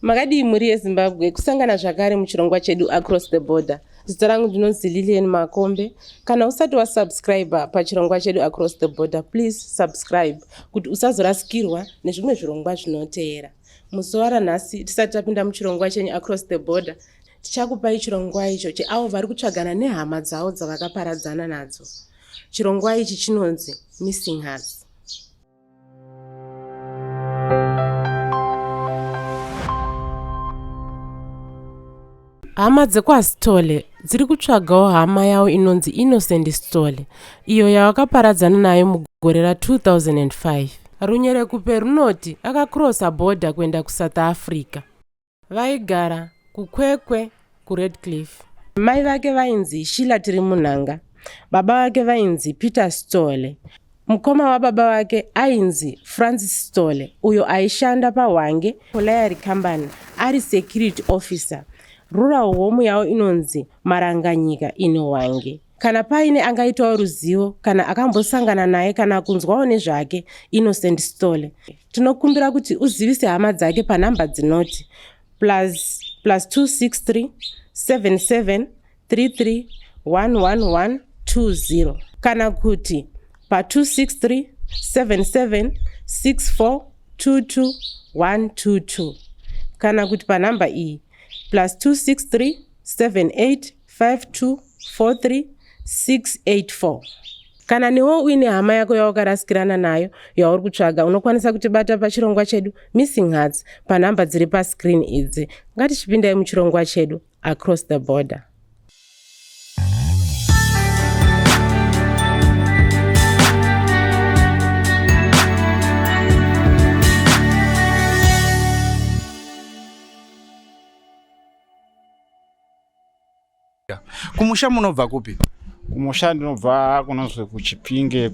Makadi muri yeZimbabwe kusangana zvakare muchirongwa chedu Across the Border. Zita rangu ndinonzi Lilian Makombe. Kana usati wasubscribe pachirongwa chedu Across the Border, please subscribe kuti usazorasikirwa nezvimwe zvirongwa zvinoteera. Muzuva ranhasi tisati tapinda muchirongwa chenyu Across the Border, tichakupai chirongwa icho cheavo vari kutsvagana nehama dzavo dzavakaparadzana nadzo. Chirongwa ichi chinonzi Missing Hearts. Hama dzekwaSitole dziri kutsvagawo hama yavo inonzi Innocent Sitole, iyo yavakaparadzana nayo mugore ra2005. Runyerekupe runoti akakrosa bhodha kuenda kuSouth Africa. Vaigara kuKwekwe kuRedcliffe. Mai vake vainzi Sheila Tirimunhanga, baba vake vainzi Peter Sitole. Mukoma wababa vake ainzi Francis Sitole, uyo aishanda paHwange Colliery Company ari security officer. Rural home yavo inonzi Maranganyika ine Hwange. Kana paine angaitawo ruzivo kana akambosangana naye kana kunzwawo nezvake Innocent Sitole, tinokumbira kuti uzivise hama dzake panhamba dzinoti +263 77 33 11120 kana kuti pa263 77 64 22 122 kana kuti panhamba iyi +263 78 52 43 684. Kana newo uine hama yako yawakarasikirana nayo yauri kutsvaga, unokwanisa kutibata pachirongwa chedu Missing Hearts panhamba dziri pascreen idzi. Ngatichipindai muchirongwa chedu Across the Border. Kumusha munobva kupi? Kumusha ndinobva kunozwi kuChipinge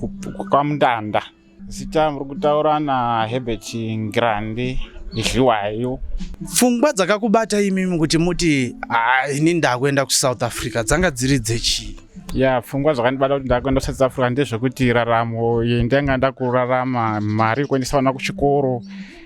kwaMundanda. Zita muri kutaura naHerbert Ngrande Idliwayo. Pfungwa dzakakubata imimi kuti muti ini ndakuenda kuSouth Africa dzanga dziri dzechi? Ya, pfungwa dzakandibata kuti ndakuenda kuSouth Africa ndezvekuti raramo yendanga ndakurarama, mari kuendesa vana kuchikoro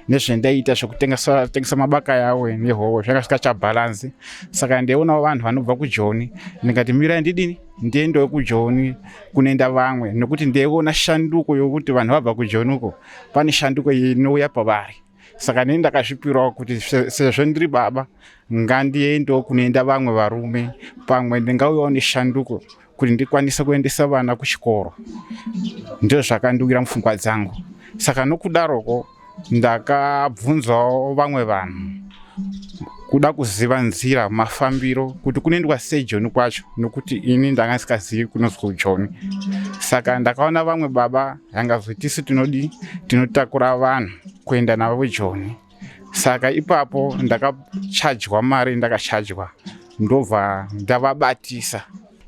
nezvendaita zvekutengesa mabaka yawe nehowe zvanga zvisikachabalansi. Saka ndeiona vanhu vanobva kuJoni ndikati mirai ndidini ndiendewo kuJoni kunoenda vamwe, nekuti ndeiona shanduko yokuti vanhu vabva kuJoni uko pane shanduko inouya pavari. Saka neni ndakazvipirawo kuti sezvo ndiri baba ngandiendewo kunoenda vamwe varume, pamwe ndingauyawo neshanduko kuti ndikwanise kuendesa vana kuchikoro. Ndizvo zvakandiwira mupfungwa dzangu. Saka nokudaroko ndakabvunzawo vamwe vanhu kuda kuziva nzira mafambiro kuti kunoendwa seJoni kwacho, nokuti ini ndanga ndisikazivi kunozwi kuJoni. Saka ndakaona vamwe baba yangazoti tisu tinotakura vanhu kuenda navo kuJoni. Saka ipapo ndakachajwa mari, ndakachajwa ndobva ndavabatisa.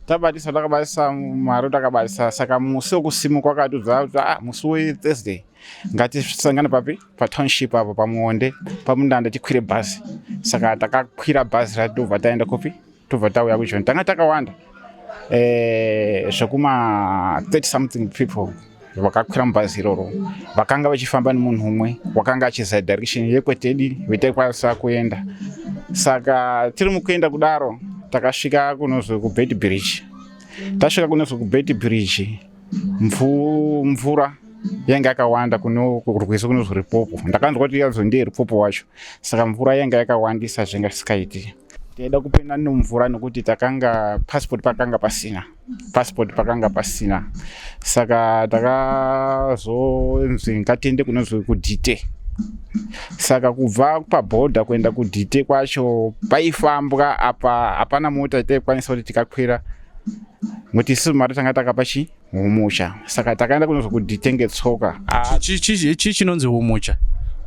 Takabatisa mari takabatisa. Saka musi wekusimuka kwakatudza kuti musi weThursday ngatisangane papi patownship apo pamuonde paMundanda tikwire bhazi. Saka takakwira bhazi ratobva taenda kupi, tobva tauya kuJoni. Tanga takawanda zvekuma 30 something people vakakwira mubhazi iroro, vakanga vachifamba nemunhu umwe wakanga achiziva direction yekwetedi vetaikwanisa kuenda. Saka tiri mukuenda kudaro takasvika kunozwi kuBet Bridge. Tasvika kunozwi kuBet Bridge, mvura yanga yakawanda kurwizi kunozwi Ripopo. Ndakanzwa kuti yazo ndiye Ripopo wacho. Saka mvura yanga yakawandisa zvenga zvisikaiti. Taida kupinda nomvura nekuti passport pakanga pasina. Saka takazonzi ngatiende kunozwi kuDite. Saka kubva pabhodha kuenda kuDite kwacho paifambwa apa hapana mota taikwanisa kuti tikakwira, ngoti isusu mari tanga takapachi humusha. Saka takaenda kunozwi kuDite ngetsoka. Chii chinonzi humusha?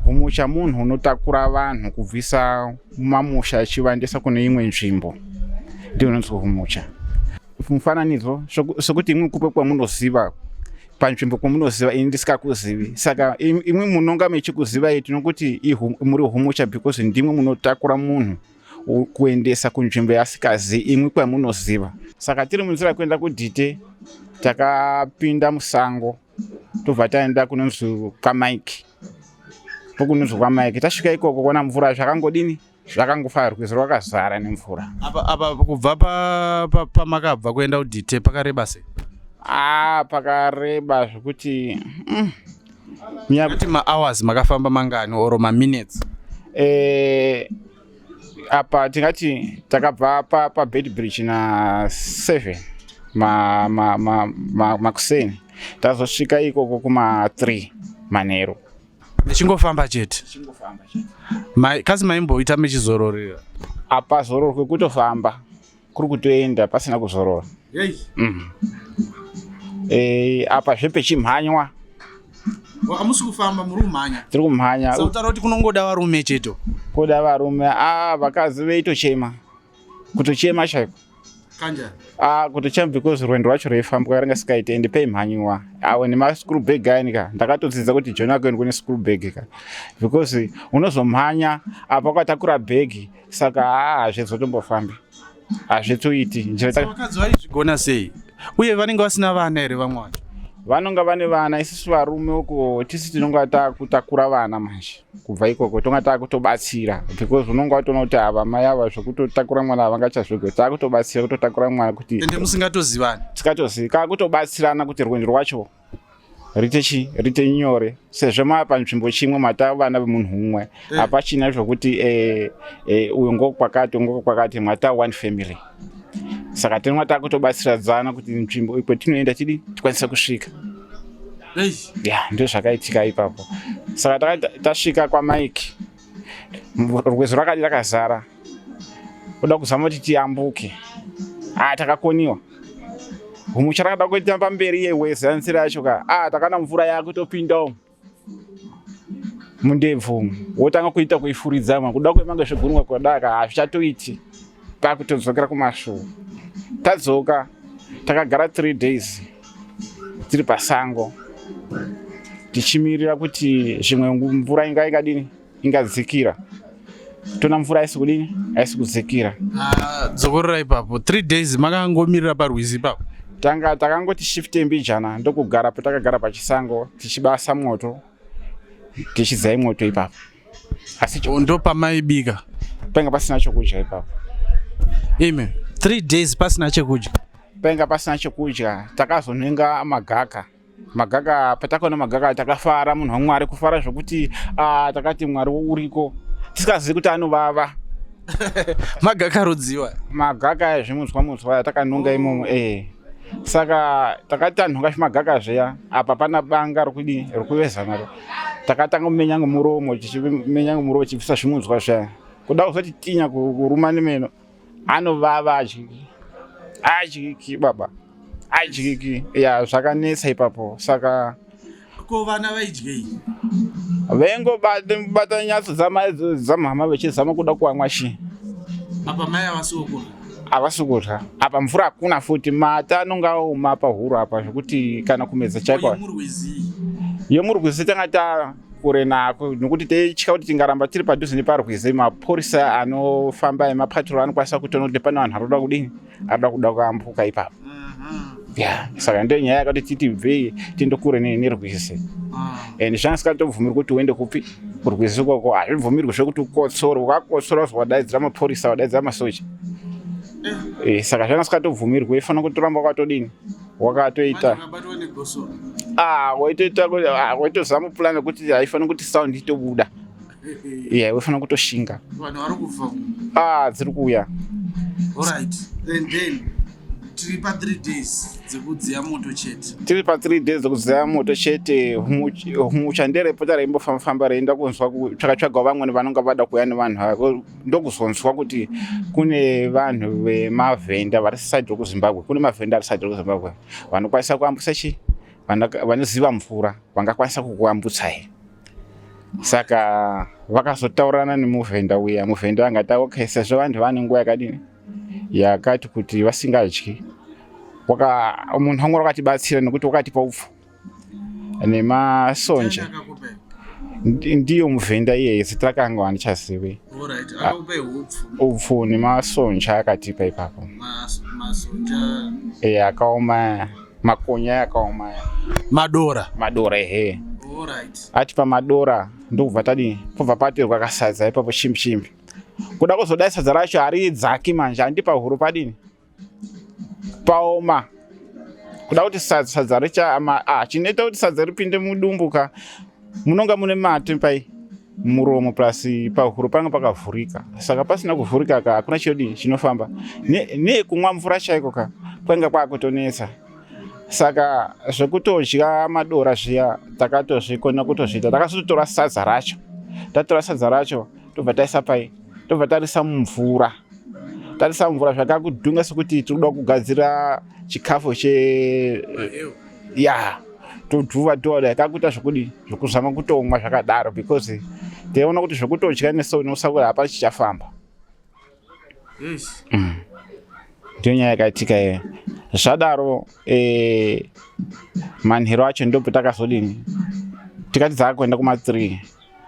Humusha munhu unotakura vanhu kubvisa mumamusha achivaendesa kune imwe nzvimbo, ndio unonzi humusha. Mufananidzo sokuti imwe kupe kwamunoziva panzvimbo kwamunoziva ini ndisikakuzivi. Saka imwe munonga mechikuziva tinokuti muri humusha because ndimwe munotakura munhu kuendesa kunzvimbo yasikazi imwe kwamunoziva. Saka tiri munzira kuenda kuDite takapinda musango tobva taenda kunonzi kwaMike. pokunonzwa kwaMike. Tasvika ikoko kuona mvura zvakangodini, zvakangofa rwizi rwakazara nemvura. Apa kubva pamakabva kuenda kuDite pakareba sei? Pakareba zvekuti Ngati ma-hours makafamba mangani or ma-minutes? Apa tingati takabva paBedbridge na 7 makuseni tazosvika ikoko kuma3 manheru. Ndichingofamba chete? Kazi maimboita mechizororera? Apa zororwe kutofamba, kuri kutoenda pasina kuzorora. Apa zvepechimhanywa. Hamusi kufamba muri kumhanya? Tiri kumhanya. Sautaura kuti kunongoda varume chete? Kuda varume, vakazi veitochema. Kutochema chaiko. Kanjani? Kutochema because rwendo rwacho rweifambwa ringasikaite ende peimhanyiwa. Nemaschool bag anika ndakatodzidza kuti John akuenda kune school bag ka. Because unozomhanya apa kwakatakura bag saka hazvizotombofambi. Hazvitoiti. Vakadzi vaizvigona sei? Uye vanenge vasina vana here vamwe vacho? Vanonga vane vana, isusu varume uko tisi tinonga takutakura vana manje. Kubva ikoko tonga takutobatsira because unonga watoona kuti ava mai ava zvokutotakura mwana havangachazvigoni. Takutobatsira kutotakura mwana kuti ende musingatozivani? Tikatoziva kutobatsirana kuti rwendo rwacho rite nyore. Sezvo panzvimbo chimwe mata vana vemunhu umwe hapachina zvokuti uyu ngokwakati mata one family. Saka tinonga takutobatsiradzana kuti nzvimbo kwetinoenda tikwanise kusvika. Ndio zvakaitika ipapo. Saka tasvika kwaMike, rwizi rwakadi rakazara. Kuda kuzama kuti tiyambuke. Takakoniwa. Humucha rakada kuita pamberi yewezansi racho takana mvura yakutopinda mundebvu. Wotanga kuita kuifuridza kuda kwemanga zvegurumwa kudaka hazvichatoiti. Pakutodzokera kumashure. Tadzoka takagara 3 days tiri pasango tichimirira kuti zvimwe mvura ingadzikira. Tona mvura haisi kudzikira. Dzokorora ipapo 3 days makangomirira parwizi ipapo? Takangoti shifte mbijana ndokugara patakagara pachisango tichibasa moto tichidzai moto ipapo. Asi ndo pamaibika? Panga pasina chokudya ipapo. 3 days pasina chekudya? Panga pasina chokudya. Takazonenga magaka patakaona magaka takafara. Munhu waMwari kufara zvokuti takati Mwari uriko tisikazivi kuti anovava. Magaka rodziwa? Magaka zvimunzwa takanonga imomo. Saka takati anhonga zvimagaka zviya apa pana banga rokuveza naro. Takatanga kumenya ngomuromo tichibvisa zvimunzwa zviya. Kuda kuzoti tinya kuruma nemeno. Anovava adyiki baba. Adyiki. Zvakanetsa ipapo. Saka ko vana vaidyei? Vengobata nyatso dzamama vechizama kuda kuamwa shi. Apa mai havasokona? Havasi kudya. Apa mvura hakuna futi. Mata anonga aoma pahuro apa zvokuti kana kumedza chaiko. Yemurwizi tanga kure nako nokuti tichika kuti tingaramba tiri padhuze neparwizi mapurisa anofamba emapatrol anokwanisa kutoona kuti pane vanhu anoda kudini, anoda kuda kuambuka ipapo. Saka ndio nyaya yakati titi bvei tiende kure nerwizi. Zvangasingatombobvumirwi kuti uende kupi kurwizi ukoko. Hazvibvumirwi zvekuti ukotsore. Ukakotsora wadaidzira mapurisa, wadaidzira masoja. Saka zvangasingatombobvumirwi. Ufanira kutoramba wakatodini, wakatoita waitoita kuti waitozama pulani kuti haifanira kuti sound itobuda. Ufanira kutoshinga. Vanhu vari kufa? Dziri kuuya. Alright. Then tiri pa 3 days dzekudziya moto chete? Tiri pa 3 days dzekudziya moto chete. Humucha nderepota reimbofamba reienda kunzwa kutsvaka vamwe vanonga vada kuuya nevanhu avo. Ndokuzonzwa kuti kune vanhu vemavhenda vari side rekuZimbabwe. Kune mavhenda ari side rekuZimbabwe vanokwanisa kuambutsa vanoziva mvura vangakwanisa kukuambutsai. Saka vakazotaurana nemuvhenda uya. Muvhenda angati okay, sezvo vanhu vane nguva yakadini yakati kuti vasingadyi. Munhu waMwari wakatibatsira nokuti wakatipa upfu nemasonja. Ndiyo muvhenda iyeye zita rake anga handichazivi. Upfu nemasonja akatipa ipapo. Masonja akaoma, makonya akaoma. Madora? Atipa madora ndobva tadini pobva patorwa kasadza ipapo chimbi kuda kuzodai sadza racho haridzaki manje handi pahuro padini paoma kuda kuti sadza richa chinoita kuti sadza ripinde mudumbuka munonga mune mate pai muromo plus pahuro panga pakavhurika saka pasina kuvhurika ka hakuna chodini chinofamba nekumwa mvura chaiko ka kwanga kwakutonetsa saka zvekutodya madora zviya takatozvikona kutozviita takazotora sadza racho tatora sadza racho tobva taisa pai tobva tarisa mumvura zvakakudhunga sekuti tinoda kugadzira chikafu todhuva toda kakuita zvekudi zvekuzama kutomwa zvakadaro because taiona kuti zvekutodya nesonosakura hapana chichafamba. Ndiyo nyaya yakaitika iyo zvadaro manhero acho ndopo takazodini tikati dzaakuenda kuma3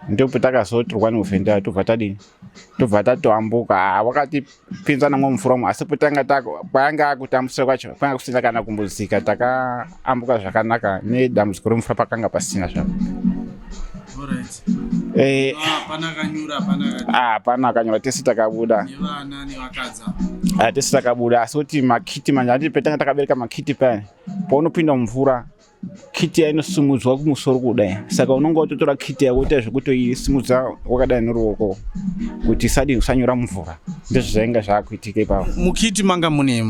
ndopo takazotorwa neuvhenda tobva tadini tobva tatoambuka wakatipinza namwe mumvura umo asi kwanga akutambusa kwacho kwanga kusina kana kumbodzika takaambuka zvakanaka nedambudziko remvura pakanga pasina zvako. Hapana akanyura tese takabuda tese takabuda asi kuti makiti manje handi petanga takabereka makiti paya paunopinda mumvura kiti yainosimudzwa kumusoro kudai saka unonga utotora kiti yako uita zvekutoisimudza wakadai neruoko kuti usanyura mumvura ndizvo zvainga zvaakuitika ipapo. Mukiti manga mune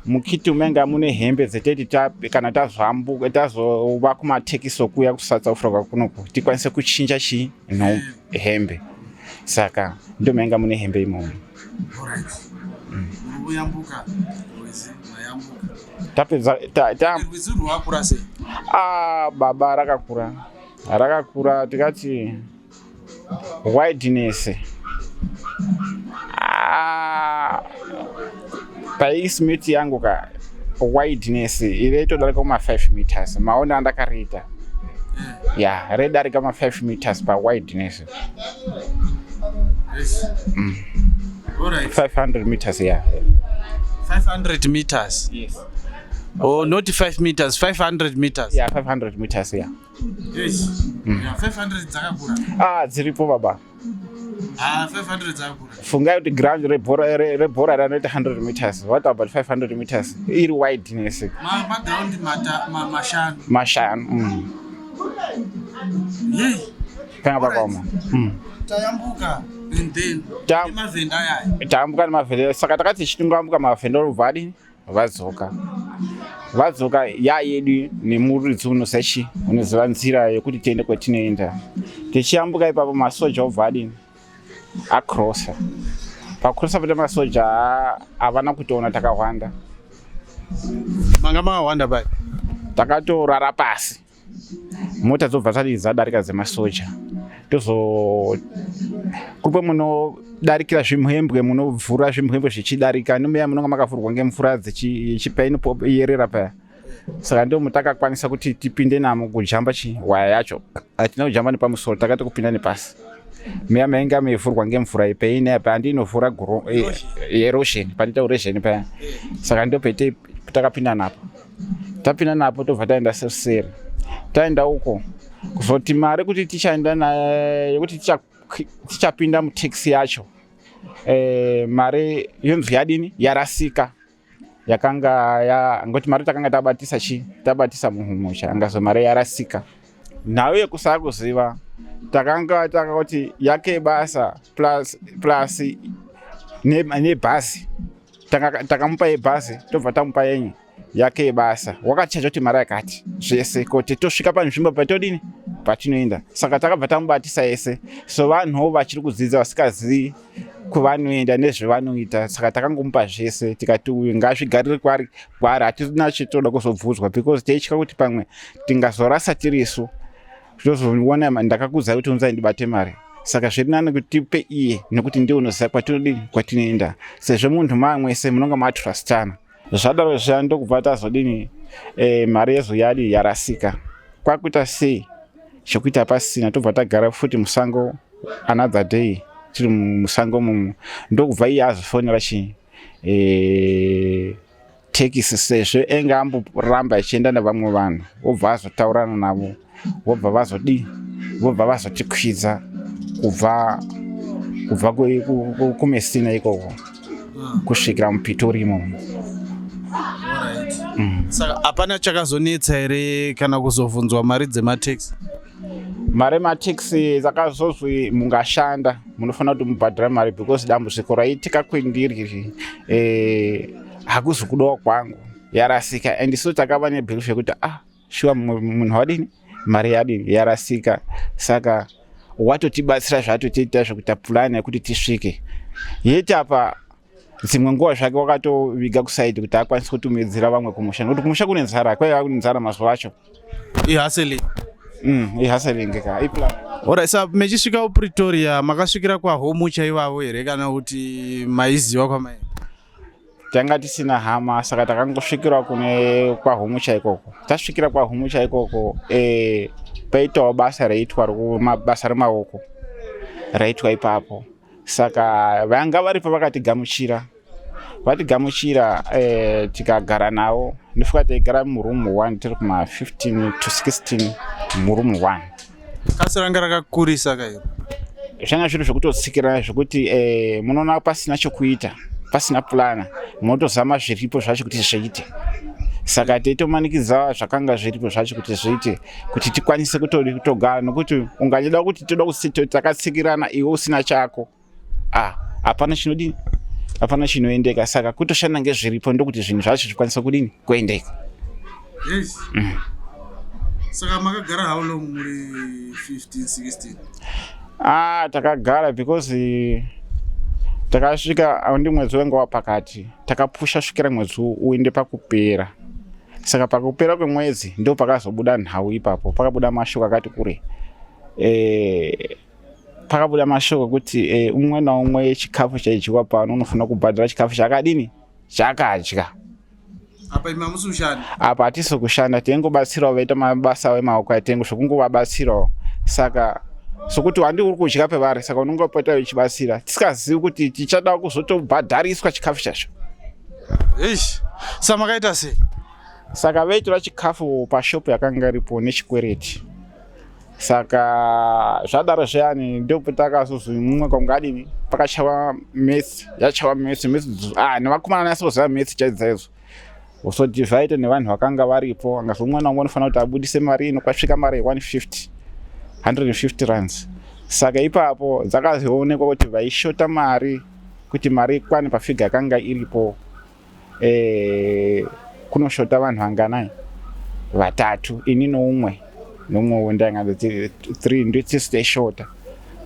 mukiti manga mune hembe dzeteti kana tazvambuka tazova kumatekisi okuya kuSouth Africa kunoku tikwanise kuchinja hembe saka ndo manga mune hembe imomo. Tapedza baba rakakura tikati wideness paismiti yangu ka wideness iretodarika kuma 5 meters maona andakariita redarika ma 5 meters pa wideness 500 meters 500 meters. Yes. Oh, not 5 meters, 500 meters. 500 meters, Yes. 500 dzakakura. Dziripo baba. 500 dzakakura. Fungai kuti ground rebhora ranoita 100 meters. What about 500 meters? Iri wideness. Ground mashanu. Yey. Kanga pakoma. Tayambuka and then mavhenda aya. Taambuka nemavhenda saka takati chitingoambuka mavhenda ruvhadi vadzoka yedu nemuridzi unoziva nzira yekuti tiende kwatinoenda tichiambuka ipapo masoja obvadini akrosa pakrosa pata masoja havana kutoona takawanda manga makawanda pai takatorara pasi mota dzobva dzati dzadarika dzemasoja kupe munodarikira zvimhembwe munovhura zvimhembwe zvichidarika nomeya munonga makavhurwa ngemvura yechipainopyerera paya saka ndo mutakakwanisa kuti tipinde namo kujamba waya yacho hatina kujamba nepamusoro takati kupinda nepasi meya mainga meivhurwa ngemvura ipaina pandi inovhura erosion pandita urosion paya saka ndo pete takapinda napo tapinda napo tobva taenda seri taenda uko kuzoti mari kuti tichaenda naye kuti tichapinda mutaxi yacho mari yonzi yadini yarasika yakanga ngoti mari takanga tabatisa muhumusha angazo mari yarasika nayo yekusaa kuziva takanga takati yake basa plus nebhasi takamupa yebhasi tobva tamupa yenye yake basa wakachacha kuti mari yakati zvese kuti tosvika panzvimbo patodini patinoenda saka takabva tamubatisa ese so vanhuwo vachiri kudzidza vasikazivi kwavanoenda nezvevanoita saka takangomupa zvese tikati uyu ngazvigarire kwari hatina chitoda kuzobvunzwa because taitya kuti pamwe tingazorasa tirisu tozoona ndakakudza kuti unzai ndibate mari saka zviri nani kuti tipe iye nekuti ndiye unoziva kwatinoenda sezvo munhu mamwese munonga matrustana zvadaro zviya ndokubva tazodini mari yezoyadi yarasika kwakuita sei chokuita pasina tobva tagara futi musango another day tiri musango mumu ndokubva iye azofonera tekisi sezvo enga amboramba achienda nevamwe vanhu wobva azotaurana navo wobva vazodi vobva vazotikwidza kubva kumesina ikoko kusvikira muPitori imomo. Saka hapana chakazonetsa here kana kuzobvunzwa mari dzemateksi? Mari emateksi dzakazozwi mungashanda munofanira kuti mubhadhara mari because dambudziko raitika kwendiri hakuzi kudawo kwangu yarasika, and so takava nebelief yekuti shuwa munhu wadini mari yadini yarasika, saka watotibatsira zvatotiita zvekuita purani yekuti tisvike. Yeti apa dzimwe nguva zvake wakatoviga kusaidi kuti akwanise kutumidzira vamwe kumusha, nokuti kumusha kune nzara, kwaiva kune nzara mazuva acho. Ihustling ka iplan. Alright, so mechisvika kuPretoria makasvikira kwaHomu chaivavo here kana kuti maiziva kwamai? Tanga tisina hama, saka takangosvikira kune kwaHomu chaikoko. Tasvikira kwaHomu chaikoko paitawo basa raitwa basa remaoko raitwa ipapo, saka vanga varipo vakatigamuchira tikagara navo. Ndofika taigara murumu 1 tiri kuma 15 to 16 murumu 1. Kasi ranga rakakurisa kairo? Zvanga zviro zvekutotsikira zvekuti munoona pasina chokuita, pasina pulana, munotozama zviripo zvacho kuti zviite. Saka taitomanikidza zvakanga zviripo zvacho kuti zviite, kuti tikwanise kutogara, nokuti unganyada kuti toda takatsikirana iwe usina chako, hapana chinodini, hapana chinoendeka. Saka kutoshanda ngezviripo ndokuti zvinhu zvacho zvikwanisa kudini kuendeka. Yes. Saka makagara how long muri 15 16? Takagara because takasvika ndi mwedzi wenga wapakati, takapusha svikira mwedzi uende pakupera. Saka pakupera kwemwedzi ndo pakazobuda nhau ipapo, pakabuda mashoko akati kure. Pakabuda mashoko kuti umwe naumwe chikafu chaidyiwa pano unofanira kubhadhara chikafu chakadini chakadya. Apa imi hamusi kushanda? Apa hatisi kushanda, tengobatsirawo vaita mabasa emaoko atengo zvokungovabatsirawo. Saka sokuti wandi uri kudya pevari, saka unongopota uchibatsira tisikazivi kuti tichada kuzotobhadhariswa chikafu chacho. Saka makaita sei? Saka vaitora chikafu pashopu yakanga iripo nechikwereti. Saka zvadaro zviyani ndipo takazozwi mumwe kwangadini pakachawa metsi, yachawa metsi nevakomana nasoziva metsi chaidzaidzo. Usodivhaita nevanhu vakanga varipo, angazomwe naumwe unofanira kuti abudise mari inokwasvika mari 150 rands. Saka ipapo dzakazionekwa kuti vaishota mari, kuti mari ikwane pafiga yakanga iripo. Kunoshota vanhu vanganai? 3, ini noumwe wendanga 3 ndotisi shota.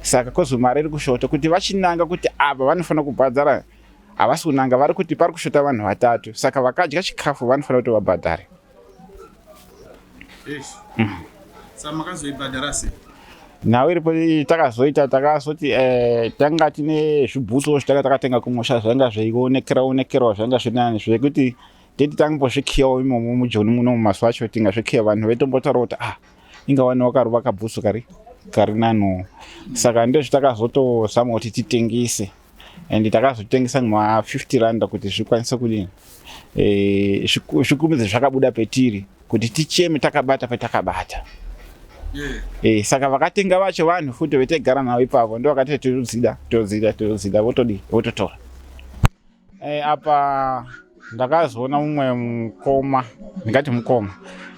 Saka kozwi mari iri kushota kuti vachinanga kuti ava vanofanira kubhadhara, havasi kunanga vari kuti pari kushota vanhu 3, saka vakadya chikafu vanofanira kuti vabhadhare. Saka makazoibhadhara sei? Nhau iripo takazoti tanga tine zvibhutsu zvitanga takatenga kumusha zvanga zveionekerawo zvanga zvinani zvekuti teti tangombozvikiyawo imomo mujoni muno mumazuva acho tingazvikiya vanhu vaitombotaura kuti ingawani wakarova kabhutsu kari nano. Saka ndozvitakazotozama kuti titengese, and takazotengesa ngema 50 rand kuti zvikwanise kudini zvikumidze zvakabuda petiri kuti ticheme takabata patakabata. Saka vakatenga vacho vanhu futi vetegara navo ipapo ndo vakati todzida vototora. Apa ndakazoona mumwe mukoma, ndingati mukoma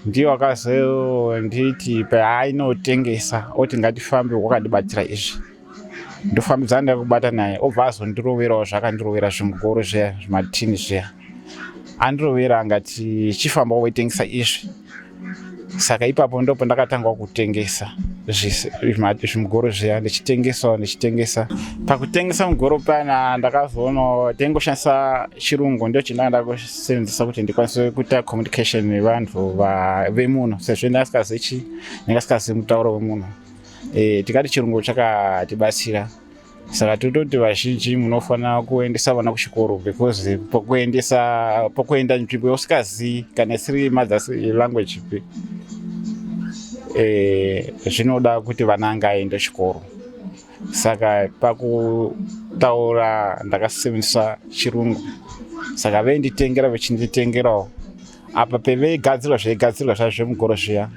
ndiyo akazonditi paainotengesa oti ngatifambe wakadibatira izvi, ndofambidzana ndakubata naye, obva azondiroverawo zvakandirovera zvimugoro zviya zvimatini zviya, andirovera angati chifambawo weitengesa izvi. Saka ipapo ndipo ndakatanga kutengesa zvimugoro zviya, ndichitengesa. Pakutengesa mugoro pana ndakazoona tengoshandisa chirungu, ndio chinanga ndakusenzesa kuti ndikwanise kuita communication nevanhu vemuno, sezvo ndingasikazivi mutauro wemuno. Tikati chirungu chakatibatsira. Saka tototi vazhinji munofanira kuendesa vana kuchikoro, because pokuenda nzvimbo yausikazivi kana isiri mother language zvinoda kuti vana ngaende chikoro. Saka pakutaura ndakasevenzesa chirungu, saka veinditengera vechinditengerawo. Apa peveigadzirwa zveigadzirwa zvazvo zvemugoro zviya,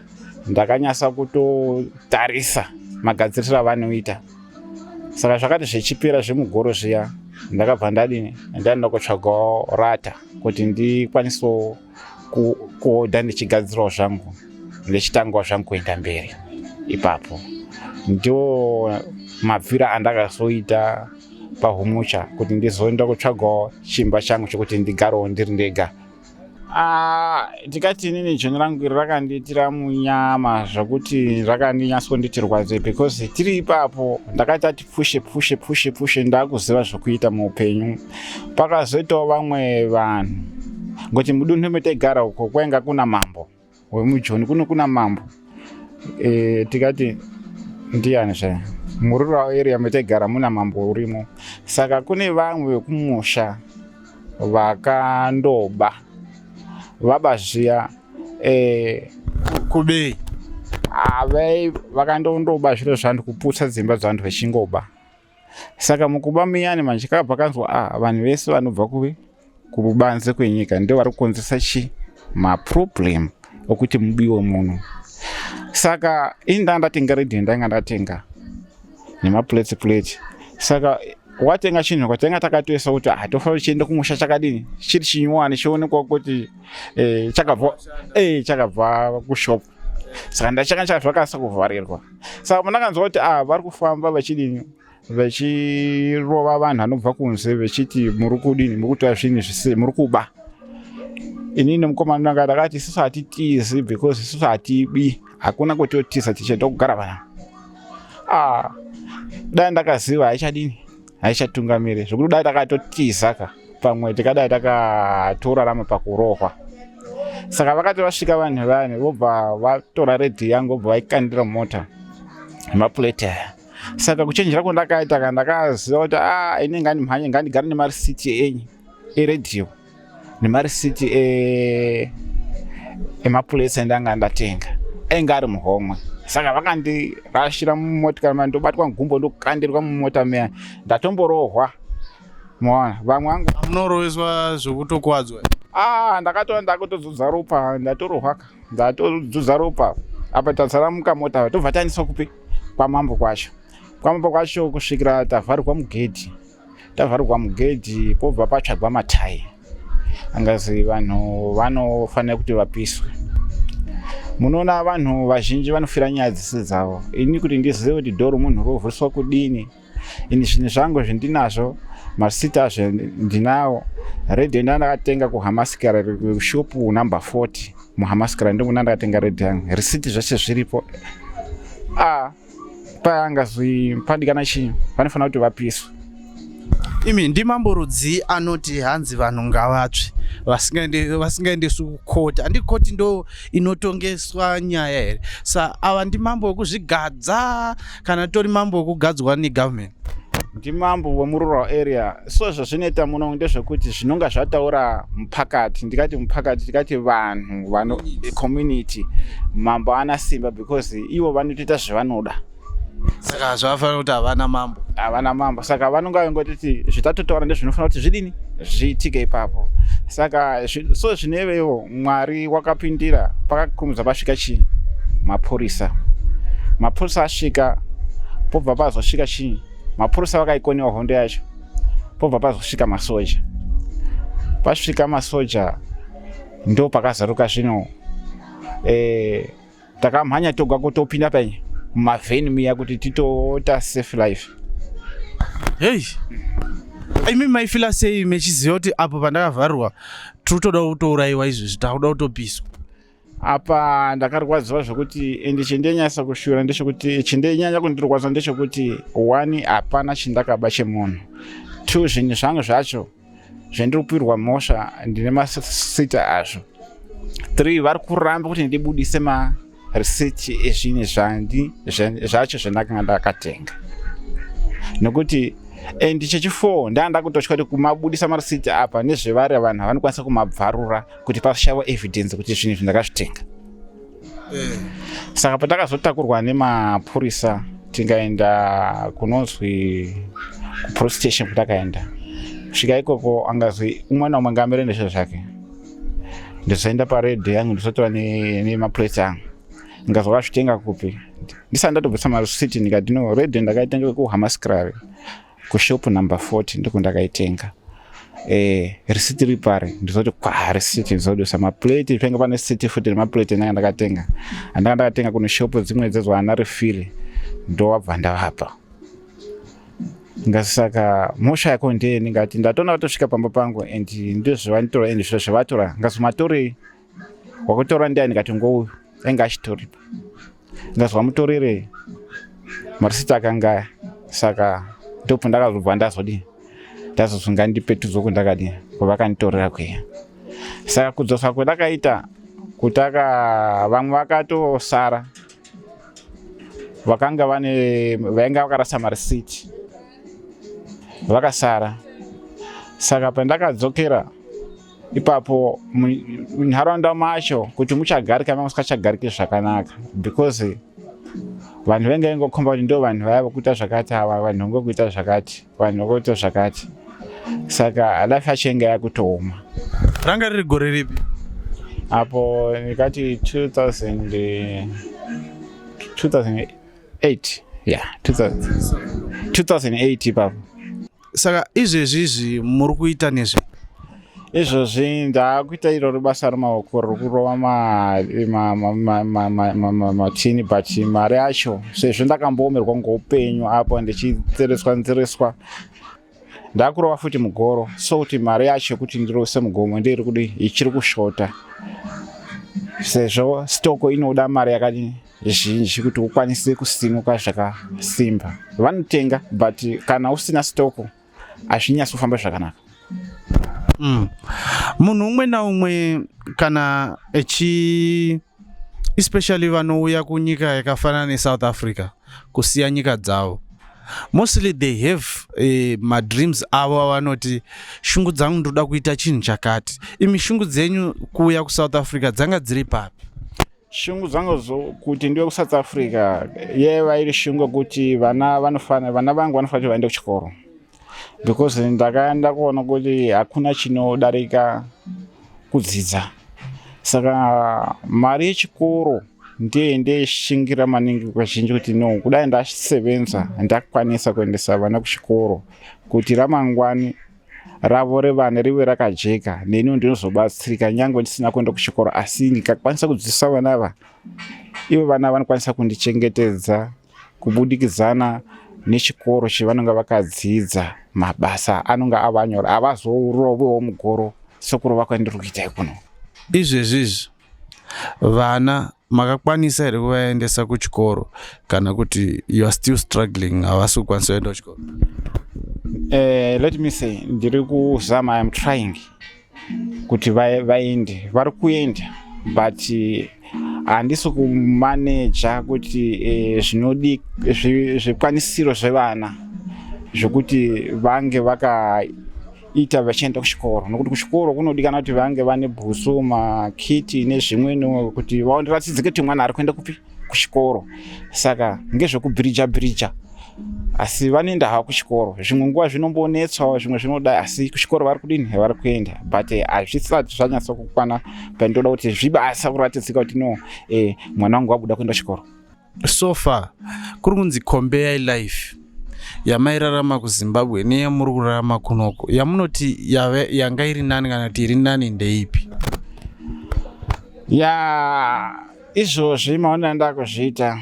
ndakanyasa kutotarisa magadzirisiro avanoita. Saka zvakati zvichipera zvemugoro zviya ndakabva ndadini ndaenda kutsvagawo rata kuti ndikwanisewo kuodha ndichigadzirawo zvangu ndichitangawo zvangu kuenda mberi. Ipapo ndio mabvira andakazoita paHumucha kuti ndizoenda kutsvagawo chimba changu chokuti ndigarewo ndiri ndega. Tikati inini joni rangu rakandiitira munyama zvokuti rakandinyasonditirwadze because tiri ipapo ndakati ati pushe ndakuziva zvokuita muupenyu. Pakazoitawo vamwe vanhu ngoti mudunhu metegara uko kwainga kuna mambo wemujoni, kuna mambo tikati ndiani zve murural area metegara muna mambo urimo. Saka kune vamwe vekumusha vakandoba vaba zviya kubei vakandondoba zviro zvanhu kuputsa dzimba dzavanhu vechingoba. Saka mukuba miyani manje kabva kanzwa vanhu vese vanobva kubanze kwenyika ndio vari kukonzesa maproblem okuti mubiwe munhu. Saka indandatenga redhi ndanga ndatenga nemaplate. Saka watenga chinhu kwatenga takatoisa kuti tofanira chiende kumusha chakadini chiri chinyuwani chionekwa kuti chakabva kushop. Saka ndachanga chakazvakasa kuvharirwa. Saka pandakanzwa kuti vari kufamba vachidini vachirova vanhu vanobva kunze vechiti muri kudini muri kuita zvinhu zvisi muri kuba. Inini mukomana wanga ndakati isusu hatitizi because isusu hatibi, hakuna kutotiza tichenda kugara vanhu. Dai ndakaziva haichatungamiri zvokuti dai takatotizaka pamwe tikadai takatorarama pakurohwa. Saka vakati vasvika vanhu vane vobva vatora redhi yangu vobva vaikandira mota nemaplate aya. Saka kuchenjera kwandakaita kandakaziva kuti ini ngandimhanye ngandigare nemarisiti enyu eredhiyo nemarisiti emaplate endanga ndatenga ainga ari muhomwe. Saka vakandirashira mumotikari mandobatwa ngumbo ndokukandirwa mumota meya ndatomborohwa. Mwana vamwe vangu munorohweswa zvokutokuwadzwa. Ndakatoenda ndakutodzudza ropa ndatorohwaka ndatodzudza ropa apa tatsara mukamota tobva taendeswa kupi kwamambo kwacho kusvikira tavharirwa mugedhi pobva patsvagwa matayi angazi vanhu vanofanira kuti vapiswe. Munoona vanhu vazhinji vanofira nyaya dzisi dzavo. Ini kuti ndizive kuti dhoro munhu rovhuriswa kudini. Ini zvinhu zvangu zvindinazvo marisiti azvo ndinawo. Redhi ndandakatenga kuHamaskara shopu number 40 muHamaskara ndiko ndandakatenga redhi yangu. Risiti zvese zviripo. Paangazwi padikana chinhu vanofanira kuti vapiswe. Imi ndimambo Rudzi anoti hanzi vanhu ngavatsve vasingaendeswi kukoti. Handi koti ndo inotongeswa nyaya here. Ava ndimambo wekuzvigadza kana tori mambo wekugadzwa negovernment? Ndimambo wemurural area. So zvazvinoita muno ndezvekuti zvinonga zvataura mupakati. Ndikati mupakati tikati vanhu community mambo ana simba because ivo vanotoita zvavanoda. Saka zvavafanira kuti havana mambo. Saka vanonga vangotiti zvitatotaura ndezvinofanira kuti zvidini zviitike ipapo. Saka so zvinevewo Mwari wakapindira pakakurumidza pasvika mapurisa asvika pobva pazosvika mapurisa vakaikonewa hondo yacho pobva pazosvika masoja. Pasvika masoja ndo pakazaruka zvino takamhanya togwa kutopinda penye mumavheni miya kuti titoita safe life. Imi maifila sei mechiziva kuti apo pandakavharirwa tiri kutouraiwa izvezvi takuda kutopiswa? Apa ndakarwadziwa zvokuti ende chendenyasa kushura ndechekuti chendenyanya kundirwadza ndechekuti 1 hapana chindakaba chemunhu. 2 zvinhu zvangu zvacho zvendiri kupirwa mhosva ndine masita azvo. 3 vari kuramba kuti ndibudise marisiti ezvinhu zvacho zvandakanga ndakatenga. Nokuti chechi4 ndanda kutotya kuti kumabudisa marisiti apa nezvevari vanhu vanokwanisa kumabvarura kuti pashawa evidence kuti zvinhu zvandakazvitenga. Saka patakazotakurwa nemapurisa tikaenda kunonzwi kupolice station kutakaenda. Kusvika ikoko angazwi umwe naumwe ngaamire nezviro zvake. Ndizoenda paredhi yangu ndizotora nemaplate angu ngazwa zvitenga kupi ndisanda ndobvisa marisiti ndikati no radio ndakaitenga kuHammanskraal kushop number 40 ndiko ndakaitenga risiti ripari ndizoti kwa risiti ndizodosa maplate penga pane city futi nemaplate ndakatenga ndakatenga kuno shop dzimwe dzedzo ana refill ndo wabva ndavapa ngasaka mosha yako ndiye ndingati ndatona kutosvika pamba pangu and ndizvo vanitora and zviro zvavatora ngazomatori wakutora ndiye ndikati ngouyu ainge achitoripo ngazwa mutorere marisiti akanga saka ndopo ndakazobva ndazodii ndazozunga ndipetudzo kundakadii kwavakanitorera kweya saka kudzosa kwendakaita kutaka vamwe vakatosara vakanga vainga vakarasa marisiti vakasara saka pandakadzokera ipapo munharaunda macho kuti muchagarika vamwe musikachagariki zvakanaka because vanhu venga ingokomba kuti ndo vanhu vaya vokuita zvakati ava vanhu ngokuita zvakati vanhu vokuita zvakati saka life yacho inga yakutooma. Ranga riri gore ripi? Apo nikati 2008 yeah 2008 ipapo. Saka izvezvi muri kuita nezve izvozvi ndakuita iroro basa remaoko rokurova matini but mari yacho sezvo ndakamboomerwa ngoupenyu apo ndichitsereswa ndakurova futi mugoro so kuti mari yacho kuti ndirovese mugomo ndiri kudi ichiri kushota sezvo stoko inoda mari yakadini zhinji kuti ukwanise kusimuka zvakasimba vanotenga but kana usina stoko hazvinyasi kufamba zvakanaka. Munhu umwe naumwe kana especially vanouya kunyika yakafanana neSouth Africa kusiya nyika dzavo, mostly they have madreams avo vanoti shungu dzangu ndoda kuita chinhu chakati. Imi shungu dzenyu kuuya kuSouth Africa dzanga dziri papi? Shungu dzangu kuti ndiwe kuSouth Africa yeva iri shungu kuti vana vangu vanofana vaende kuchikoro because ndakaenda kuona kuti hakuna chinodarika kudzidza. Saka mari yechikoro ndiye ndeshingira maningi kazhinji kuti no kudai ndasevenza ndakwanisa kuendesa vana kuchikoro kuti ramangwani ravo revana rive rakajeka neni ndinozobatsirika nyangwe ndisina kuenda kuchikoro asi ndikakwanisa kudzidzisa vana ava ivo vana vanokwanisa kundichengetedza kubudikidzana nechikoro chivanonga vakadzidza mabasa anonga avanyora avazorovewo mugoro sekurova kwandiri kuita ikuno. Izvezvizvi vana makakwanisa here kuvaendesa kuchikoro kana kuti you are still struggling havasi kukwanisa kuenda kuchikoro? Let me say ndiri kuzama, I am trying kuti vaende, vari kuenda but handisi kumaneja kuti zvinodi zvikwanisiro zvevana zvokuti vange vakaita vachienda kuchikoro, nokuti kuchikoro kunodikana kuti vange vane bhusu, makiti nezvimweniwo kuti varatidze kuti mwana ari kuenda kupi kuchikoro. Saka ngezvekubhirija asi vanoenda havo kuchikoro, zvimwe nguva zvinombonetsawo, zvimwe zvinodai asi kuchikoro vari kudini vari kuenda but hazvisati zvanyatsa kukwana pandoda kuti zvibasa kuratidzika kuti no mwana wangu wabuda kuenda kuchikoro. So far kuri kunzi compare life yamairarama kuZimbabwe neyamuri kurarama kunoko, yamunoti yanga iri nani kana kuti iri nani ndeipi? Izvozvi maonera ndakuzviita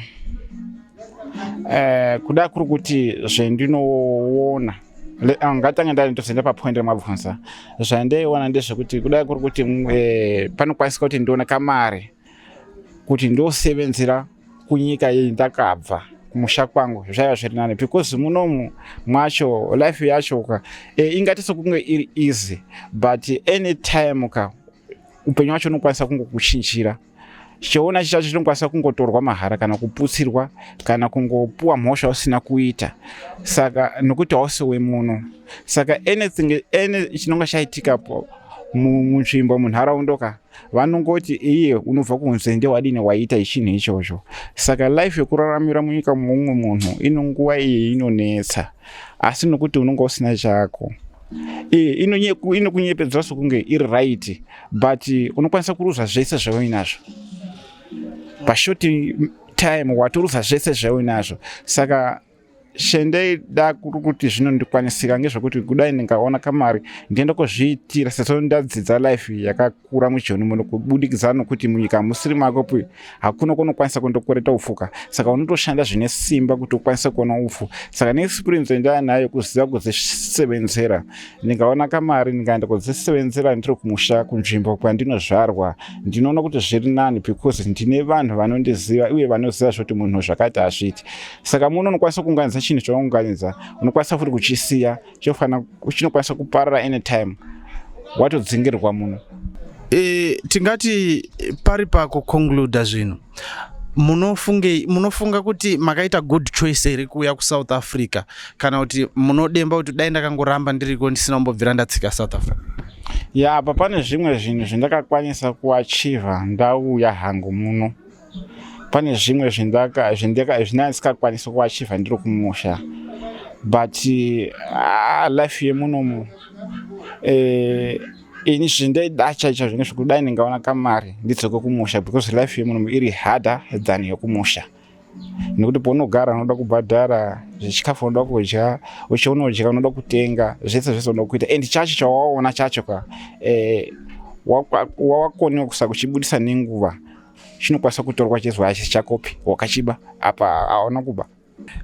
kuda kuri kuti zvendinoona ngatange ndatozoenda papoint remabvunza zvandaiona ndezvekuti kuda kuri kuti panokwanisa kuti ndione kamari kuti ndosevenzera kunyika yendakabva kumusha kwangu zvaiva zviri nani because munomu mwacho life yacho ingati sokunge iri easy but anytime upenyu wacho unokwanisa kungokuchinjira. Chiona chichacho chinokwanisa kungotorwa mahara kana kuputsirwa kana kungopuwa mhosva usina kuita. Saka nokuti hausiwe muno, saka anything chinonga chaitikapo munzvimbo munharaunda vanongoti iye unobva kunze ndewadini waita ichinhu ichocho. Saka life yekuraramira munyika mumwe munhu inonguva iyi inonetsa asi nokuti unonga usina chako inokunyepedzera sokunge iri right but unokwanisa kuruza zvese zvauinazvo. pashort time waturuza zvese zvauinazvo. Saka shendeida kuri kuti zvinondikwanisira ngezvekuti kudai ndingaona kamari ndienda kozviitira sezvo ndadzidza life yakakura muJoni muno kubudikidza nokuti munyika musiri makopi hakuna kunokwanisa kundokoreta ufuka. Saka unotoshanda zvine simba kuti ukwanise kuona upfu. Saka neexperience ndanayo kuziva kuzvisevenzera, ndingaona kamari ndingaenda kudzisevenzera ndiri kumusha kunzvimbo kwandinozvarwa, ndinoona kuti zviri nani because ndine vanhu vanondiziva uye vanoziva zvoti munhu zvakati hazviti. Saka muno unokwanisa kuunganidza chinhu chaunganidza, unokwanisa futi kuchisiya, chinokwanisa kuparara anytime watodzingirwa muno. Tingati pari pakuconcluda zvinhu, munofunga kuti makaita good choice here kuuya kuSouth Africa kana kuti munodemba kuti dai ndakangoramba ndiriko ndisina kumbobvira ndatsika South Africa? Apa pane zvimwe zvinhu zvandakakwanisa kuachiva ndauya hangu muno. Pane zvimwe zvandisingakwanisa kuachiva ndiri kumusha, but life yemunomu ini zvindaida chaicho zvine zvekudai ndingaona kamari ndidzoke kumusha because life yemunomu iri harder than yokumusha. Nekuti paunogara unoda kubhadhara, zvechikafu unoda kudya, uchiunodya unoda kutenga, zvese unoda kuita, and chacho chawaona chacho wakoniwa kusakuchibudisa nenguva chinokwanisa kutorwa chizwa hachisi chakopi wakachiba apa aona kuba.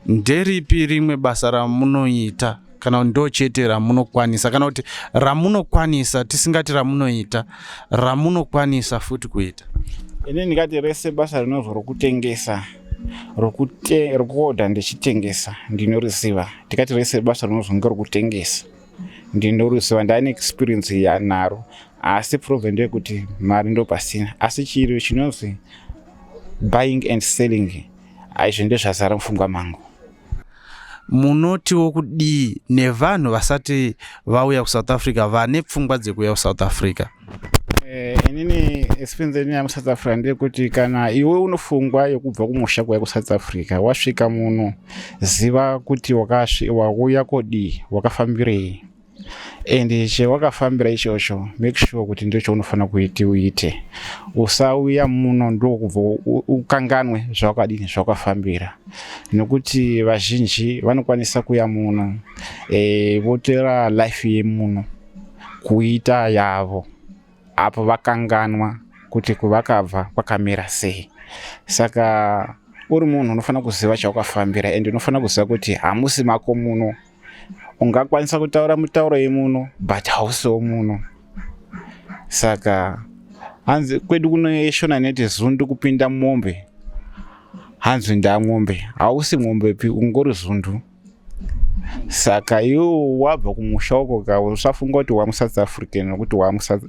Nderipi rimwe basa ramunoita kana ndo chete ramunokwanisa kana kuti ramunokwanisa, tisingati ramunoita, ramunokwanisa futi kuita? Ini ndingati rese basa rinozwa rokutengesa, rokuodha ndichitengesa ndinoriziva. Ndikati rese basa rinozwa ngerokutengesa ndinoriziva, ndane experience yanaro. Asi problem ndeyekuti mari ndo pasina, asi chiro chinonzi buying and selling aizvo ndezvazara mupfungwa mangu. Munotiwo kudii nevanhu vasati vauya kuSouth Africa, vane pfungwa dzekuuya kuSouth Africa? Inini experience ine yamuSouth Africa ndeyekuti kana iwe unofungwa yekubva kumusha kuya kuSouth Africa, wasvika muno ziva kuti wauya kodii, wakafambirei, and chewakafambira ichocho make sure kuti ndicho unofanira kuiti uite. Usauya muno ndokubva ukanganwe zvawakadini zvawakafambira, nokuti vazhinji vanokwanisa kuya muno votora life yemuno kuita yavo apo vakanganwa kuti kuvakabva kwakamira sei. Saka uri munhu unofanira kuziva chawakafambira, and unofanira kuziva kuti hamusi mako muno. Ungakwanisa kutaura mutauro yemuno but hausiwo muno. Saka hanzi kwedu kuno shona neti zundu kupinda mombe, hanzi ndamombe, hausi mombepi, ungori zundu. Saka iwe wabva kumusha uko ka usafunga kuti wamuSouth Africa nokuti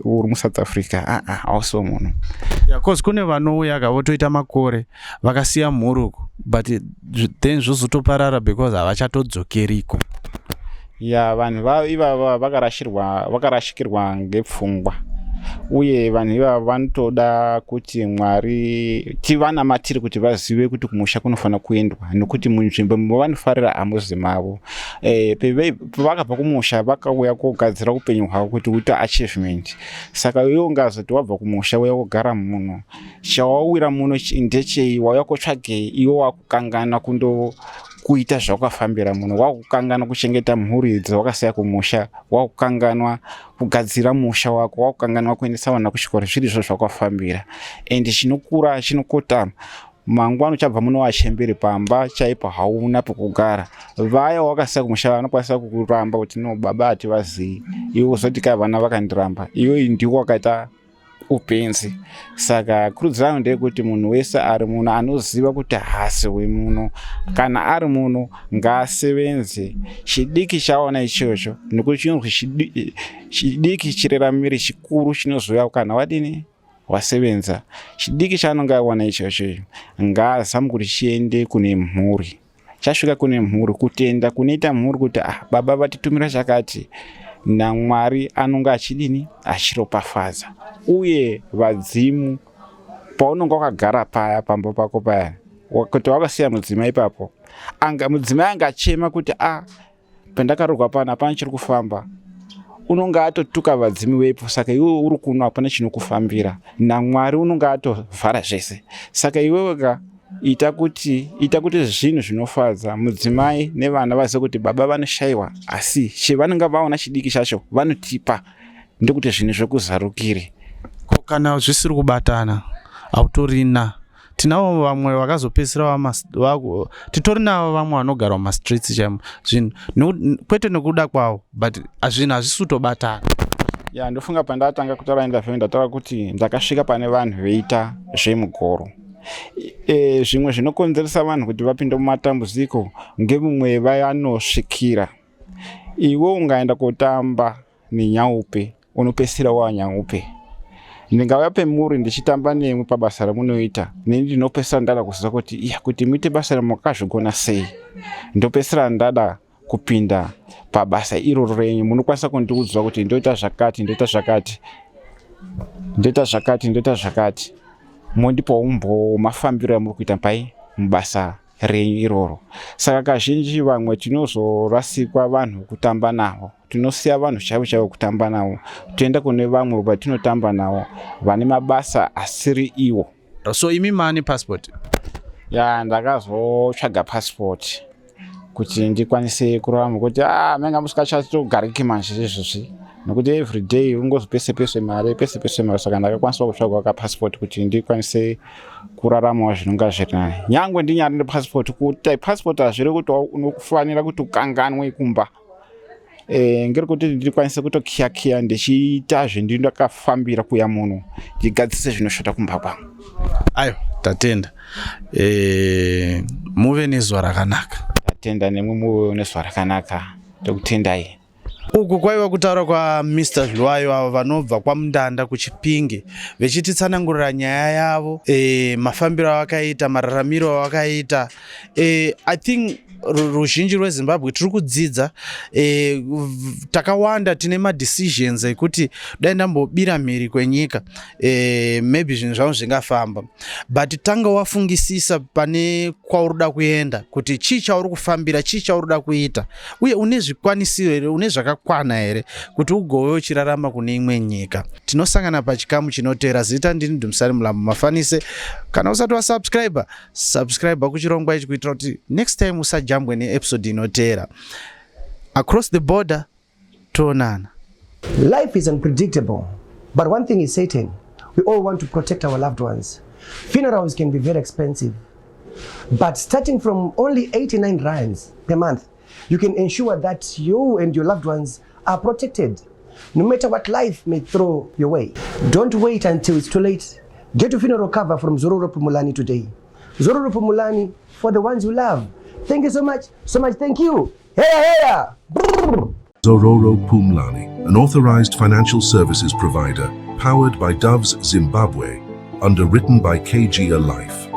uri muSouth Africa, hausiwo muno. Cause kune vanouya votoita makore vakasiya mhuruko but then zvozotoparara because havachatodzokeriko. Vanhu ivava vakarashikirwa ngepfungwa, uye vanhu ivava vanotoda kuti Mwari tivanamatire kuti vazive kuti kumusha kunofanira kuendwa, nokuti munzvimbo mavanofarira hamuzi mavo. Pavakabva kumusha vakauya kogadzira upenyu hwavo kuti uita achievement. Saka iwe ungazoti wabva kumusha uya kugara muno, chawawira muno ndechei, wauya kotsvagei, iwe wakukangana kuita zvawakafambira muno, wakukangana kuchengeta mhuri dzawakasiya kumusha, wakukanganwa kugadzira musha wako, wakukanganwa kuendesa vana kuchikoro, zviri izvo zvawakafambira. And chinokura chinokotama, mangwana uchabva muno wachemberi pamba chaipo hauna pekugara. Vaya wakasiya kumusha vanokwanisa kukuramba kuti no baba hativazivi, iwe uzoti kai vana vakandiramba, iwe ndiwo wakaita upenzi. Saka kurudziro yangu ndeyekuti munhu wese ari muno anoziva kuti hasi wemuno, kana ari muno ngaasevenze chidiki chaona ichocho, nekuti chinonzi chidiki chirera miri chikuru chinozouya kana wadini wasevenza. Chidiki chaanonga awana ichocho ngaazame kuti chiende kune mhuri, chasvika kune mhuri kutenda kunoita mhuri kuti baba vatitumira chakati, naMwari anonga achidini achiropafadza. Uye vadzimu paunonga wakagara paya pamba pako paya, kuti wakasiya mudzimai ipapo, mudzimai angachema kuti pendakarogwa pana chiri kufamba, unonga atotuka vadzimi wepo, saka iwe uri kuno hapana chinokufambira naMwari unonga atovhara zvese. Saka iweweka ita kuti zvinhu zvinofadza mudzimai nevana vazive kuti baba vanoshayiwa, asi chevanenge vaona chidiki chacho vanotipa, ndekuti zvinhu zvekuzarukire. Kana zvisiri kubatana autorina, tinavo vamwe vakazopedzisira titori navo vamwe vanogara mumastreets chaimo zvinhu kwete nekuda kwavo, but zvinhu hazvisi kutobatana. Ya ndofunga pandatanga kutaura interview ndataura kuti ndakasvika pane vanhu veita zvemugoro. Zvimwe zvinokonzeresa vanhu kuti vapinde mumatambudziko ngemumwe vayanosvikira. Iwe ungaenda kotamba nenyaupe unopesira wanyaupe. Ndingauya pemuri ndichitamba nemwe pabasa ramunoita, neni ndinopesera ndada kuziva kuti muite basa ramakazvigona sei. Ndopesera ndada kupinda pabasa iroro renyu, munokwanisa kundiudza kuti ndoita zvakati. Mondipa umbo mafambiro amuri kuita pai mubasa renyu iroro. Saka kazhinji vamwe tinozorasikwa vanhu kutamba navo, tinosiya vanhu chaivo kutamba navo, toenda kune vamwe vatinotamba navo vane mabasa asiri iwo. So imi maane passport? Ya ndakazotsvaga passport kuti ndikwanise kurarama, kuti menga musikachatogariki manje izvozvi, nokuti everyday ungozi pese mari. Saka ndakakwanisa kutsvaga ka passport kuti ndikwanise kurarama zvinonga zviri nani. Nyangwe ndinyari nepassport, kuti passport hazviri kuti unokufanira kuti ukanganwe kumba. Ngeri kuti ndikwanise kutokiya ndichiita zvendakafambira kuya muno ndigadzise zvinoshota kumba kwangu. Ayo tatenda. Muve nezuva rakanaka. Tatenda nemwe muve nezuva rakanaka. Ndokutendai. Uku kwaiva kutaura kwaMr. Zviwayo avo vanobva kwaMundanda kuChipinge vechititsanangurira nyaya yavo, mafambiro avakaita, mararamiro avakaita. I think ruzhinji rweZimbabwe tiri kudzidza, takawanda tine madecisions ekuti dai ndambobira mhiri kwenyika, maybe zvinhu zvavo zvingafamba, but tanga wafungisisa pane kwaurida kuenda, kuti chii chauri kufambira, chii chaurida kuita, uye une zvikwanisiro here, une zvakakwana here kuti ugove uchirarama kune imwe nyika. Tinosangana pachikamu chinotera. Zita ndini Dumisani Mulambo Mafanise. Kana usati wasubscribe kuchirongwa ichi kuitira kuti next time usajambwe neepisode inotera. Across the border, tonana. Life is unpredictable, but one thing is certain: we all want to protect our loved ones. Funerals can be very expensive, but starting from only 89 rands per month, you can ensure that you and your loved ones are protected, no matter what life may throw your way. Don't wait until it's too late. Get your funeral cover from Zororo Pumulani today. Zororo Pumulani, for the ones you love. Thank you so much. Thank you. Hey! Zororo Pumlani, an authorized financial services provider, powered by Doves Zimbabwe, underwritten by KG Life.